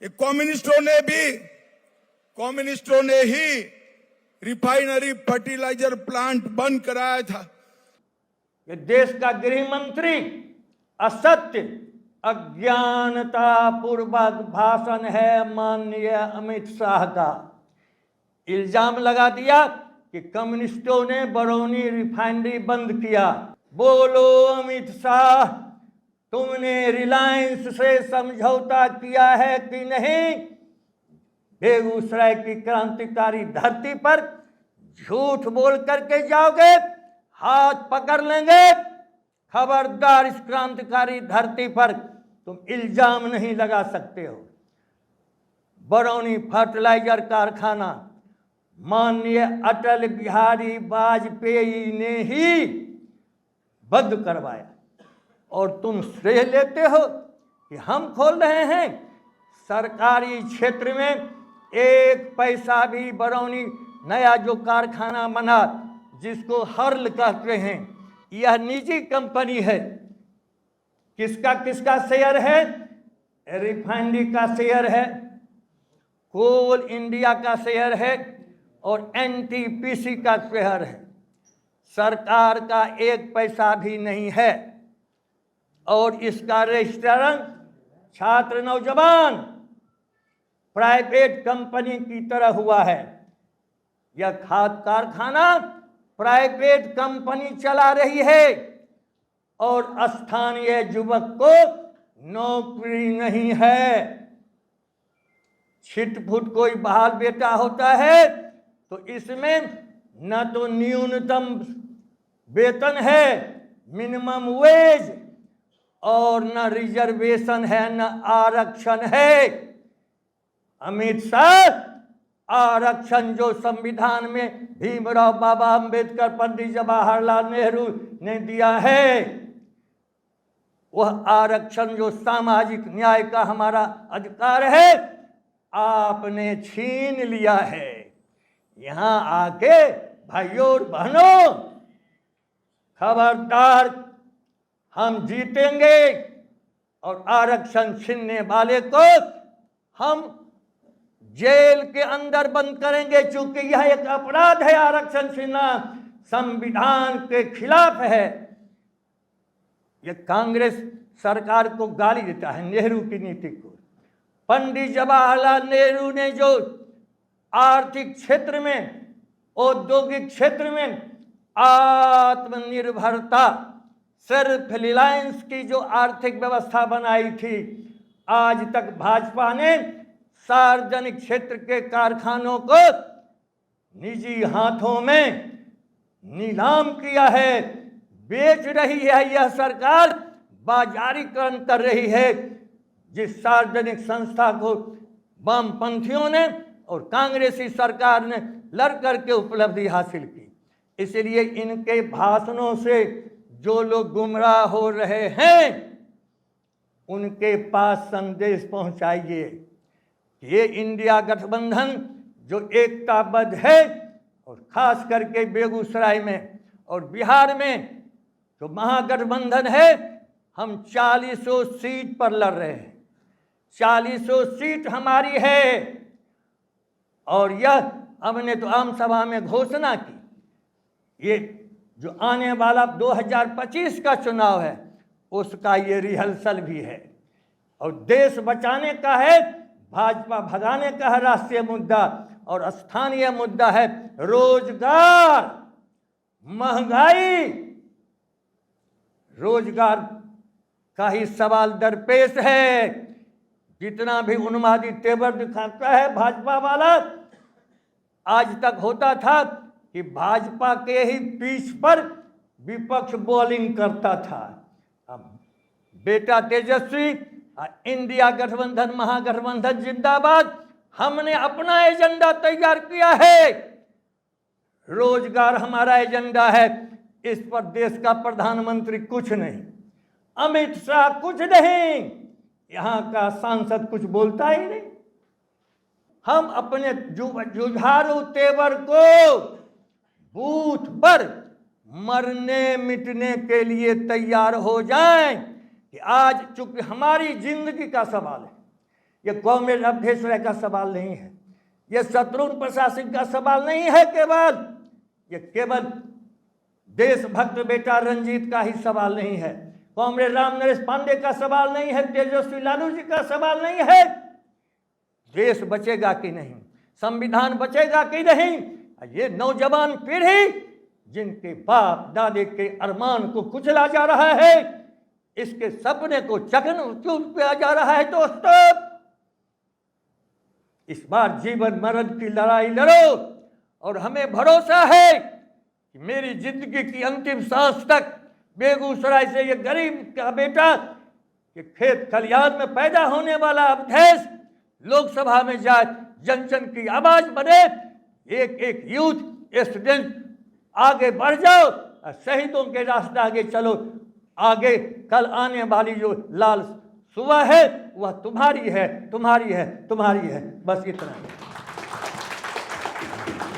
ये कम्युनिस्टों ने ही refinery fertiliser plant बंद कराया था। ये देश का गृह मंत्री असत्य अज्ञानता पूर्वक भाषण है माननीय अमित शाह का। इल्जाम लगा दिया कि कम्युनिस्टों ने बरौनी रिफाइनरी बंद किया। बोलो अमित शाह, तुमने रिलायंस से समझौता किया है कि नहीं? बेगूसराय की क्रांतिकारी धरती पर झूठ बोल करके जाओगे, हाथ पकड़ लेंगे। खबरदार, इस क्रांतिकारी धरती पर तुम इल्जाम नहीं लगा सकते हो। बरौनी फर्टिलाइजर कारखाना माननीय अटल बिहारी वाजपेयी ने ही बंद करवाया और तुम श्रेय लेते हो कि हम खोल रहे हैं। सरकारी क्षेत्र में एक पैसा भी बरौनी नया जो कारखाना बना जिसको हर्ल कहते हैं, यह निजी कंपनी है। किसका किसका शेयर है? रिफाइनरी का शेयर है, कोल इंडिया का शेयर है और एनटीपीसी का शेयर है। सरकार का एक पैसा भी नहीं है और इसका रजिस्ट्रेशन छात्र नौजवान प्राइवेट कंपनी की तरह हुआ है। यह खाद कारखाना प्राइवेट कंपनी चला रही है और स्थानीय युवक को नौकरी नहीं है। छिटपुट कोई बहाल बेटा होता है तो इसमें न तो न्यूनतम वेतन है, मिनिमम वेज, और न रिजर्वेशन है, न आरक्षण है। अमित शाह, आरक्षण जो संविधान में भीमराव बाबा अंबेडकर, पंडित जवाहरलाल नेहरू ने दिया है, वह आरक्षण जो सामाजिक न्याय का हमारा अधिकार है, आपने छीन लिया है। यहां आके भाइयों और बहनों, खबरदार, हम जीतेंगे और आरक्षण छीनने वाले को हम जेल के अंदर बंद करेंगे, क्योंकि यह एक अपराध है। आरक्षण छीनना संविधान के खिलाफ है। यह कांग्रेस सरकार को गाली देता है, नेहरू की नीति को। पंडित जवाहरलाल नेहरू ने जो आर्थिक क्षेत्र में, औद्योगिक क्षेत्र में आत्मनिर्भरता, सेल्फ रिलायंस की जो आर्थिक व्यवस्था बनाई थी, आज तक भाजपा ने सार्वजनिक क्षेत्र के कारखानों को निजी हाथों में नीलाम किया है, बेच रही है। यह सरकार बाजारीकरण कर रही है, जिस सार्वजनिक संस्था को वामपंथियों ने और कांग्रेसी सरकार ने लड़ करके उपलब्धि हासिल की। इसलिए इनके भाषणों से जो लोग गुमराह हो रहे हैं, उनके पास संदेश पहुंचाइए। ये इंडिया गठबंधन जो एकताबद्ध है, और खास करके बेगूसराय में और बिहार में जो महागठबंधन है, हम 40 सीट पर लड़ रहे हैं। 40 सीट हमारी है और यह हमने तो आम सभा में घोषणा की। ये जो आने वाला 2025 का चुनाव है, उसका ये रिहर्सल भी है। और देश बचाने का है, भाजपा भगाने का है राष्ट्रीय मुद्दा, और स्थानीय मुद्दा है रोजगार, महंगाई। रोजगार का ही सवाल दरपेश है। जितना भी उन्मादी तेवर दिखाता है भाजपा वाला, आज तक होता था कि भाजपा के ही पीछ पर विपक्ष बॉलिंग करता था। अब बेटा तेजस्वी, इंडिया गठबंधन, महागठबंधन जिंदाबाद, हमने अपना एजेंडा तैयार किया है। रोजगार हमारा एजेंडा है। इस पर देश का प्रधानमंत्री कुछ नहीं, अमित शाह कुछ नहीं, यहां का सांसद कुछ बोलता ही नहीं। हम अपने जुझारू तेवर को बूथ पर मरने मिटने के लिए तैयार हो जाएं कि आज चूंकि हमारी जिंदगी का सवाल है, ये कॉमरेड अवधेश राय का सवाल नहीं है, ये शत्रुघ्न प्रसाद सिंह का सवाल नहीं है केवल, ये केवल देशभक्त बेटा रंजीत का ही सवाल नहीं है, कॉमरेड राम नरेश पांडे का सवाल नहीं है, तेजस्वी लालू जी का सवाल नहीं है। देश बचेगा कि नहीं, संविधान बचेगा कि नहीं, ये नौजवान पीढ़ी जिनके बाप दादे के अरमान को कुचला जा रहा है, इसके सपने को चकनाचूर किया जा रहा है। दोस्तों, इस बार जीवन मरण की लड़ाई लड़ो और हमें भरोसा है कि मेरी जिंदगी की अंतिम सांस तक बेगूसराय से ये गरीब का बेटा, ये खेत खलिहान में पैदा होने वाला अवधेश लोकसभा में जाए, जन जन की आवाज बने, एक एक यूथ स्टूडेंट आगे बढ़ जाओ, शहीदों के रास्ते आगे चलो। आगे कल आने वाली जो लाल सुबह है वह तुम्हारी है, तुम्हारी है, तुम्हारी है। बस इतना ही।